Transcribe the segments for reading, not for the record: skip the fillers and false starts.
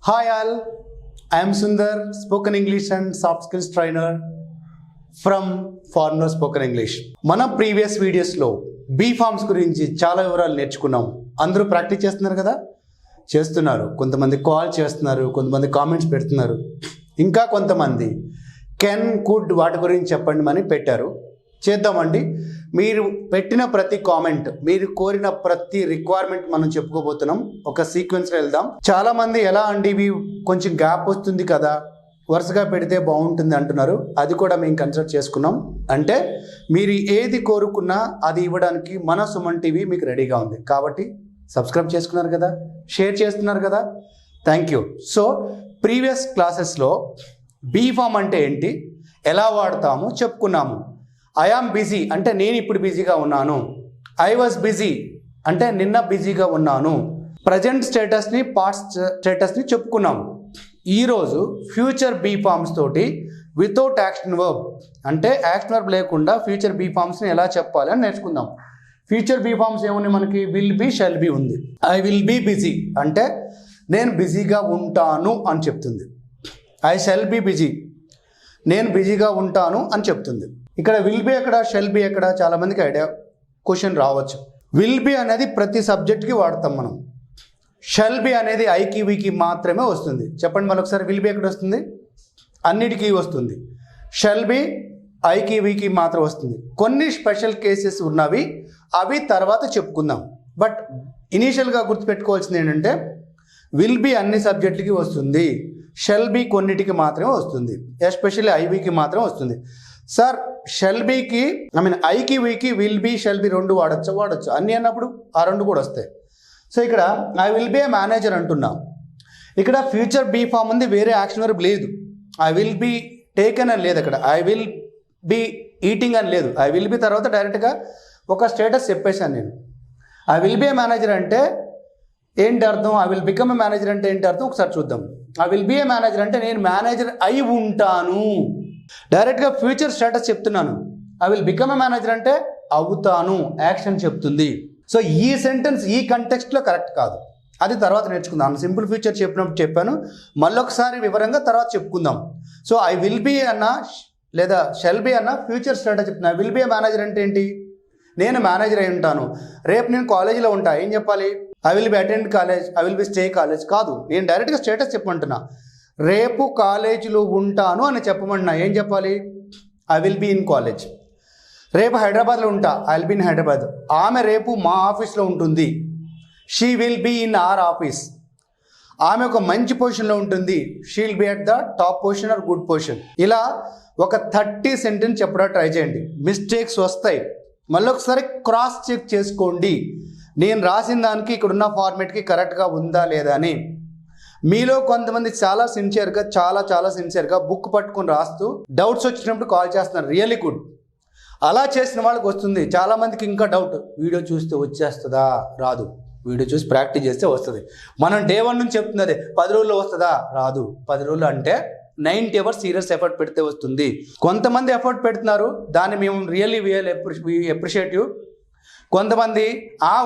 Hi all, I am Sundar, spoken English and soft skills trainer from Foreigner Spoken English. మన previous వీడియోస్లో be forms గురించి చాలా వివరాలు నేర్చుకున్నాం. అందరూ ప్రాక్టీస్ చేస్తున్నారు కదా? చేస్తున్నారు. కొంతమంది కాల్ చేస్తున్నారు, కొంతమంది కామెంట్స్ పెడుతున్నారు, ఇంకా కొంతమంది కెన్ కుడ్ వాటి గురించి చెప్పండి అని పెట్టారు. చేద్దామండి. మీరు పెట్టిన ప్రతి కామెంట్, మీరు కోరిన ప్రతి రిక్వైర్మెంట్ మనం చెప్పుకోబోతున్నాం. ఒక సీక్వెన్స్లో వెళ్దాం. చాలామంది ఎలా అండి ఇవి కొంచెం గ్యాప్ వస్తుంది కదా, వరుసగా పెడితే బాగుంటుంది అంటున్నారు. అది కూడా మేము కన్సిడర్ చేసుకున్నాం. అంటే మీరు ఏది కోరుకున్నా అది ఇవ్వడానికి మన సుమన్ టీవీ మీకు రెడీగా ఉంది. కాబట్టి సబ్స్క్రైబ్ చేసుకున్నారు కదా, షేర్ చేస్తున్నారు కదా, థ్యాంక్ యూ. సో ప్రీవియస్ క్లాసెస్లో బీ ఫామ్ అంటే ఏంటి, ఎలా వాడతాము చెప్పుకున్నాము. ఐ ఆమ్ బిజీ అంటే నేను ఇప్పుడు బిజీగా ఉన్నాను. ఐ వాజ్ బిజీ అంటే నిన్న బిజీగా ఉన్నాను. ప్రజెంట్ స్టేటస్ని, పాస్ట్ స్టేటస్ని చెప్పుకున్నాము. ఈరోజు ఫ్యూచర్ బీ ఫార్మ్స్ తోటి వితౌట్ యాక్షన్ వర్బ్ అంటే యాక్షన్ వర్బ్ లేకుండా ఫ్యూచర్ బీ ఫార్మ్స్ని ఎలా చెప్పాలి అని నేర్చుకుందాం. ఫ్యూచర్ బీ ఫార్మ్స్ ఏమున్నాయి మనకి? విల్ బీ, షెల్ బీ ఉంది. ఐ విల్ బీ బిజీ అంటే నేను బిజీగా ఉంటాను అని చెప్తుంది. ఐ షెల్ బీ బిజీ, నేను బిజీగా ఉంటాను అని చెప్తుంది. ఇక్కడ విల్ బీ ఎక్కడ, షెల్ బీ ఎక్కడ? చాలామందికి ఐడియా క్వశ్చన్ రావచ్చు. విల్ బీ అనేది ప్రతి సబ్జెక్ట్కి వాడతాం మనం. షెల్ బీ అనేది ఐకి వీకి మాత్రమే వస్తుంది. చెప్పండి మరొకసారి, విల్ బీ ఎక్కడ వస్తుంది? అన్నిటికీ వస్తుంది. షెల్ బీ ఐకి వీకి మాత్రం వస్తుంది. కొన్ని స్పెషల్ కేసెస్ ఉన్నవి, అవి తర్వాత చెప్పుకుందాం. బట్ ఇనీషియల్గా గుర్తుపెట్టుకోవాల్సింది ఏంటంటే విల్ బీ అన్ని సబ్జెక్టులకి వస్తుంది, షెల్ బీ కొన్నిటికి మాత్రమే వస్తుంది, ఎస్పెషల్లీ ఐవీకి మాత్రం వస్తుంది. సార్ షెల్ బీకి ఐకి వీకి విల్ బీ షెల్ బీ రెండు వాడచ్చు అన్నీ అన్నప్పుడు ఆ రెండు కూడా వస్తాయి. సో ఇక్కడ I will be a manager అంటున్నాం. ఇక్కడ ఫ్యూచర్ బీ ఫామ్ ఉంది, వేరే యాక్షన్ వర్బ్ లేదు. ఐ విల్ బీ టేకెన్ అని లేదు. అక్కడ ఐ విల్ బీ ఈటింగ్ అని లేదు. ఐ విల్ బీ తర్వాత డైరెక్ట్గా ఒక స్టేటస్ చెప్పేశాను నేను. I will be a manager అంటే ఏంటి అర్థం? I will become a manager అంటే ఏంటి అర్థం? ఒకసారి చూద్దాం. I will be a manager అంటే నేను మేనేజర్ అయి ఉంటాను. డైరెక్ట్గా ఫ్యూచర్ స్టేటస్ చెప్తున్నాను. I will become a manager అంటే అవుతాను, యాక్షన్ చెప్తుంది. సో ఈ సెంటెన్స్ ఈ కంటెక్స్ట్లో కరెక్ట్ కాదు, అది తర్వాత నేర్చుకుందాం. సింపుల్ ఫ్యూచర్ చెప్పినప్పుడు చెప్పాను, మళ్ళొకసారి వివరంగా తర్వాత చెప్పుకుందాం. సో ఐ విల్ బీ అన్న లేదా షెల్ బీ అన్న ఫ్యూచర్ స్టేటస్ చెప్తున్నా. I will be a manager అంటే ఏంటి? నేను మేనేజర్ అయి ఉంటాను. రేపు నేను కాలేజీలో ఉంటా, ఏం చెప్పాలి? I will B attend college, I will B stay college కాదు. నేను డైరెక్ట్గా స్టేటస్ చెప్పమంటున్నా. రేపు కాలేజీలో ఉంటాను అని చెప్పమన్నా, ఏం చెప్పాలి? I will be in college. రేపు హైదరాబాద్లో ఉంటా, I will be in Hyderabad. ఆమె రేపు మా ఆఫీస్లో ఉంటుంది, she will be in our office. ఆమె ఒక మంచి పొజిషన్లో ఉంటుంది, she will be at the top position or good position. ఇలా ఒక 30 సెంటెన్స్ చెప్పడానికి ట్రై చేయండి. మిస్టేక్స్ వస్తాయి, మళ్ళీ ఒకసారి క్రాస్ చెక్ చేసుకోండి. నేను రాసిన దానికి ఇక్కడున్న ఫార్మేట్కి కరెక్ట్గా ఉందా లేదా అని. మీలో కొంతమంది చాలా సిన్సియర్గా బుక్ పట్టుకొని రాస్తూ డౌట్స్ వచ్చినప్పుడు కాల్ చేస్తున్నారు. Really good. అలా చేసిన వాళ్ళకి వస్తుంది. చాలామందికి ఇంకా డౌట్, వీడియో చూస్తే వచ్చేస్తుందా? రాదు. వీడియో చూసి ప్రాక్టీస్ చేస్తే వస్తుంది. మనం డే 1 నుంచి చెప్తున్నది 10 రోజుల్లో వస్తుందా? రాదు. 10 రోజులు అంటే 90 hours సీరియస్ ఎఫర్ట్ పెడితే వస్తుంది. కొంతమంది ఎఫర్ట్ పెడుతున్నారు, దాన్ని మేము రియల్లీ అప్రిషియేట్ యూ. కొంతమంది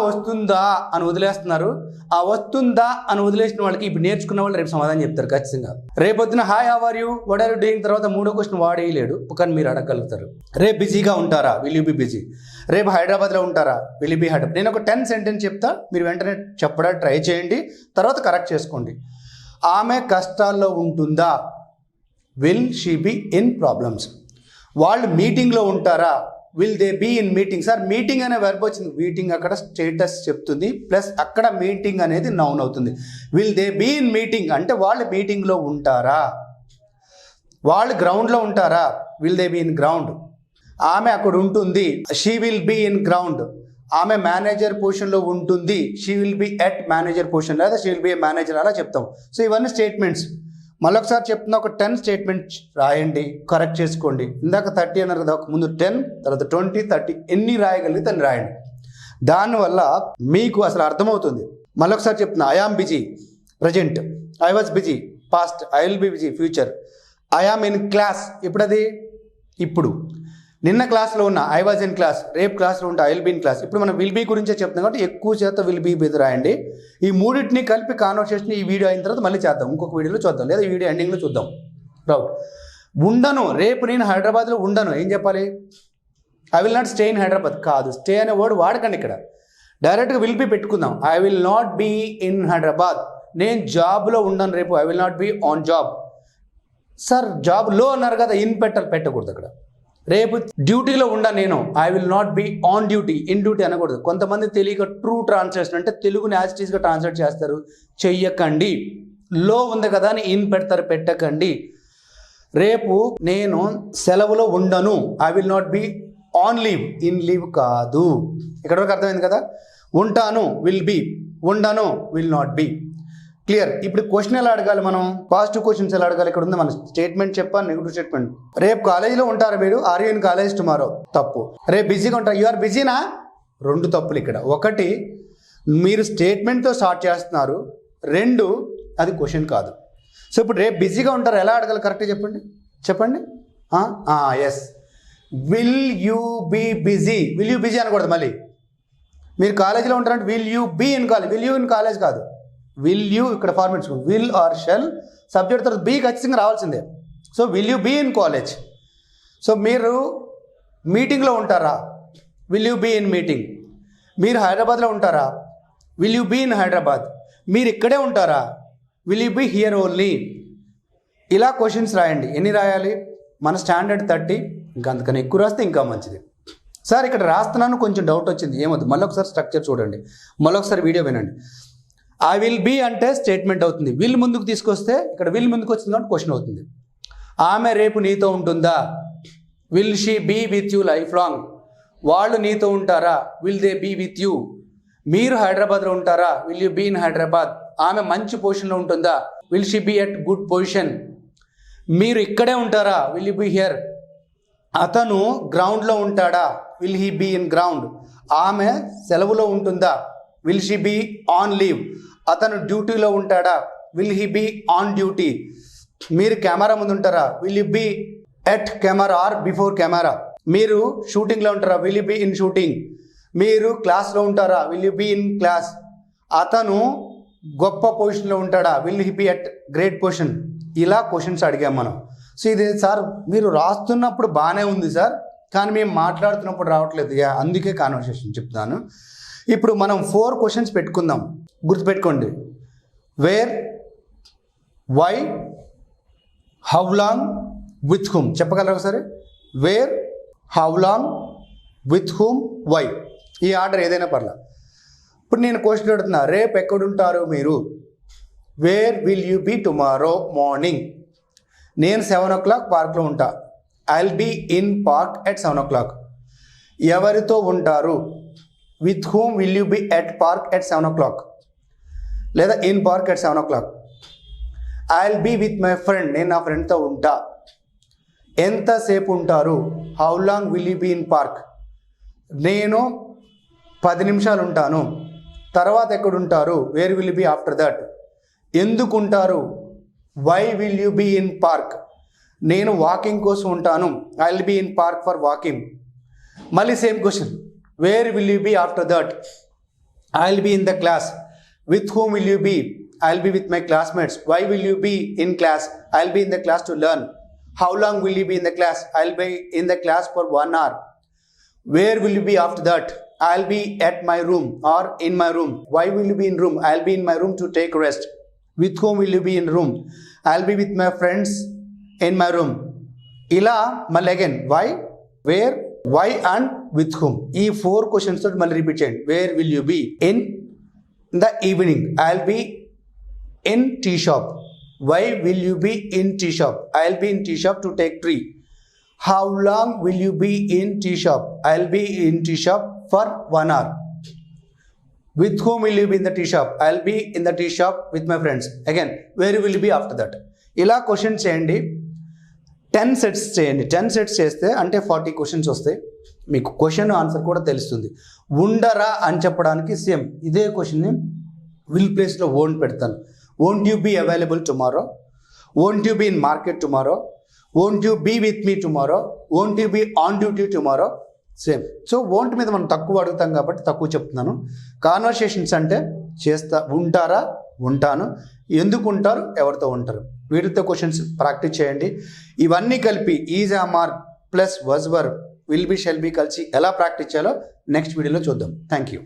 వస్తుందా అని వదిలేస్తున్నారు. ఆ వస్తుందా అని వదిలేసిన వాళ్ళకి ఇప్పుడు నేర్చుకున్న వాళ్ళు రేపు సమాధానం చెప్తారు ఖచ్చితంగా. రేపొద్దున hi how are you, what are you doing తర్వాత 3వ క్వశ్చన్ వాడేయలేడు, కానీ మీరు అడగలుగుతారు. రేపు బిజీగా ఉంటారా? Will you be busy. రేపు హైదరాబాద్లో ఉంటారా? Will you be Hyderabad. నేను ఒక 10 సెంటెన్స్ చెప్తా, మీరు వెంటనే చెప్పడానికి ట్రై చేయండి, తర్వాత కరెక్ట్ చేసుకోండి. ఆమె కష్టాల్లో ఉంటుందా? Will she be in problems. వాళ్ళు మీటింగ్లో ఉంటారా? Will they be in meeting. Sir meeting అనే వర్బ్ వచ్చింది, మీటింగ్ అక్కడ స్టేటస్ చెప్తుంది, ప్లస్ అక్కడ మీటింగ్ అనేది నౌన్ అవుతుంది. Will they be in meeting అంటే వాళ్ళు మీటింగ్లో ఉంటారా? వాళ్ళు గ్రౌండ్లో ఉంటారా? Will they be in ground. ఆమె అక్కడ ఉంటుంది, she will be in ground. ఆమె మేనేజర్ పొజిషన్లో ఉంటుంది, she will be at manager position, లేదా she will be a manager, అలా చెప్తాం. సో ఇవన్నీ స్టేట్మెంట్స్. మళ్ళొకసారి చెప్తున్నా, ఒక 10 స్టేట్మెంట్స్ రాయండి, కరెక్ట్ చేసుకోండి. ఇందాక 30 అన్నారు కదా, ముందు 10, తర్వాత 20, 30 ఎన్ని రాయగలిగితే అన్ని రాయండి. దానివల్ల మీకు అసలు అర్థమవుతుంది. మళ్ళొకసారి చెప్తున్నా, I am busy present, I was busy past, I will be busy future. I am in class, ఇప్పుడు అది ఇప్పుడు. నిన్న క్లాస్లో ఉన్న ఐ వాజ్ ఇన్ క్లాస్, రేపు క్లాస్లో ఉంటే I will be in class. ఇప్పుడు మనం విల్ బీ గురించే చెప్తున్నాం కాబట్టి ఎక్కువ చేత విల్ బీ మీద రాయండి. ఈ మూడింటిని కలిపి కాన్వర్సేషన్ ఈ వీడియో అయిన తర్వాత మళ్ళీ చేద్దాం, ఇంకొక వీడియోలో చూద్దాం, లేదా ఈ వీడియో ఎండింగ్లో చూద్దాం. రౌట్. ఉండను, రేపు నేను హైదరాబాద్లో ఉండను, ఏం చెప్పాలి? I will not stay in Hyderabad కాదు, స్టే అనే వర్డ్ వాడకండి ఇక్కడ, డైరెక్ట్గా విల్ బీ పెట్టుకుందాం. I will not be in Hyderabad, నేను జాబ్లో ఉండను రేపు, I will not be on job. Sir జాబ్లో అన్నారు కదా, ఇన్ పెట్టకూడదు అక్కడ. రేపు డ్యూటీలో ఉండను నేను, I will not be on duty, in duty అనకూడదు. కొంతమంది తెలియక ట్రూ ట్రాన్స్లేషన్ అంటే తెలుగుని యాజ్ ఇట్ ఈస్గా ట్రాన్స్లేట్ చేస్తారు, చెయ్యకండి. లో ఉంది కదా అని ఇన్ పెడతారు, పెట్టకండి. రేపు నేను సెలవులో ఉండను, I will not be on leave, in leave కాదు. ఇక్కడ వరకు అర్థమైంది కదా. ఉంటాను విల్ బీ, ఉండను విల్ నాట్ బీ. క్లియర్. ఇప్పుడు క్వశ్చన్ ఎలా అడగాలి మనం? పాజిటివ్ క్వశ్చన్స్ ఎలా అడగాలి? ఇక్కడ ఉంది మన స్టేట్మెంట్ చెప్పాలి, నెగిటివ్ స్టేట్మెంట్. రేపు కాలేజీలో ఉంటారు మీరు, are you in college tomorrow, తప్పు. రేపు బిజీగా ఉంటారు, యు ఆర్ బిజీనా, రెండు తప్పులు ఇక్కడ. ఒకటి మీరు స్టేట్మెంట్తో స్టార్ట్ చేస్తున్నారు, రెండు అది క్వశ్చన్ కాదు. సో ఇప్పుడు రేపు బిజీగా ఉంటారు ఎలా అడగాలి కరెక్ట్గా చెప్పండి, చెప్పండి. Yes, will you be busy, will you busy అనకూడదు. మళ్ళీ మీరు కాలేజీలో ఉంటారంటే will you be in college, will you in college కాదు, విల్ యూ ఇక్కడ formats will or shall, subject తర్వాత బీ ఖచ్చితంగా రావాల్సిందే. So will you be in college. So మీరు మీటింగ్లో ఉంటారా, will you be in meeting. మీరు హైదరాబాద్లో ఉంటారా, will you be in Hyderabad. మీరు ఇక్కడే ఉంటారా, will you be here only. ఇలా క్వశ్చన్స్ రాయండి. ఎన్ని రాయాలి? మన స్టాండర్డ్ 30, ఇంకా అంతకన్నా ఎక్కువ రాస్తే ఇంకా మంచిది. సార్ ఇక్కడ రాస్తున్నాను కొంచెం డౌట్ వచ్చింది, ఏమవుతుంది? మళ్ళీ ఒకసారి స్ట్రక్చర్ చూడండి, మళ్ళీ ఒకసారి వీడియో వినండి. ఐ విల్ బీ అంటే స్టేట్మెంట్ అవుతుంది, విల్ ముందుకు తీసుకొస్తే ఇక్కడ విల్ ముందుకు వచ్చింది కాబట్టి క్వశ్చన్ అవుతుంది. ఆమె రేపు నీతో ఉంటుందా, will she be with you life long. వాళ్ళు నీతో ఉంటారా, will they be with you. మీరు హైదరాబాద్లో ఉంటారా, will you be in Hyderabad. ఆమె మంచి పొజిషన్లో ఉంటుందా, will she be at good position. మీరు ఇక్కడే ఉంటారా, విల్ యూ బీ హియర్. అతను గ్రౌండ్లో ఉంటాడా, will he be in ground. ఆమె సెలవులో ఉంటుందా, will she be on leave. అతను డ్యూటీలో ఉంటాడా, will he be on duty. మీరు కెమెరా ముందు ఉంటారా, will you be at camera or before camera. మీరు షూటింగ్లో ఉంటారా, will you be in shooting. మీరు క్లాస్లో ఉంటారా, will you be in class. అతను గొప్ప పొజిషన్లో ఉంటాడా, will he be at great position. ఇలా క్వశ్చన్స్ అడిగాం మనం. సో ఇది సార్ మీరు రాస్తున్నప్పుడు బాగానే ఉంది సార్, కానీ మేము మాట్లాడుతున్నప్పుడు రావట్లేదు, అందుకే కాన్వర్సేషన్ చెప్తాను. ఇప్పుడు మనం 4 క్వశ్చన్స్ పెట్టుకుందాం, గుర్తుపెట్టుకోండి. Where, why, how long, with whom. చెప్పగలరా ఒకసారి? Where, how long, with whom, why. ఈ ఆర్డర్ ఏదైనా పర్లా. ఇప్పుడు నేను క్వశ్చన్ అడుగుతున్నా, రేపు ఎక్కడుంటారు మీరు, where will you be tomorrow morning. నేను 7 o'clock పార్క్లో ఉంటా, I will be in park at 7 o'clock. ఎవరితో ఉంటారు, with whom will you be at park at 7 o'clock, లేదా in park at 7 o'clock. I will be with my friend, నేను నా ఫ్రెండ్తో ఉంటా. ఎంతసేపు ఉంటారు, how long will you be in park. నేను 10 నిమిషాలు ఉంటాను. తర్వాత ఎక్కడుంటారు, where will you be after that. ఎందుకు ఉంటారు, why will you be in park. నేను వాకింగ్ కోసం ఉంటాను, I will be in park for walking. మళ్ళీ same question, where will you be after that. I will be in the class. With whom will you be, I will be with my classmates. Why will you be in class, I will be in the class to learn. How long will you be in the class, I will be in the class for 1 hour. Where will you be after that, I will be at my room or in my room. Why will you be in room, I will be in my room to take rest. With whom will you be in room, I will be with my friends in my room. ఇలా మళ్ళీ again why, where, why and with whom. ఈ 4 questions తోటి మళ్ళీ repeat చేయండి. Where will you be in the evening, I will be in tea shop. Why will you be in tea shop, I will be in tea shop to take tree. How long will you be in tea shop, I will be in tea shop for 1 hour. With whom will you be in the tea shop, I will be in the tea shop with my friends. Again, where will you be after that. ఇలా questions చేయండి. 10 sets చేయండి. 10 sets చేస్తే అంటే 40 questions వస్తాయి. మీకు question answer కూడా తెలుస్తుంది. ఉండరా అని చెప్పడానికి సేమ్ ఇదే క్వశ్చన్ని విల్ ప్లేస్లో వోంట్ పెడతాను. Won't you be available tomorrow, won't you be in market tomorrow, won't you be with me tomorrow, won't you be on duty tomorrow, same. So won't మీద మనం తక్కువ అడుగుతాం కాబట్టి తక్కువ చెప్తున్నాను. కాన్వర్సేషన్స్ అంటే ఉంటారా, ఉంటాను, ఎందుకు ఉంటారు, ఎవరితో ఉంటారు, వీటితో క్వశ్చన్స్ ప్రాక్టీస్ చేయండి. ఇవన్నీ కలిపి is, am, are plus was, were, will be, shall be కలిసి ఎలా ప్రాక్టీస్ చేయాలో నెక్స్ట్ వీడియోలో చూద్దాం. Thank you.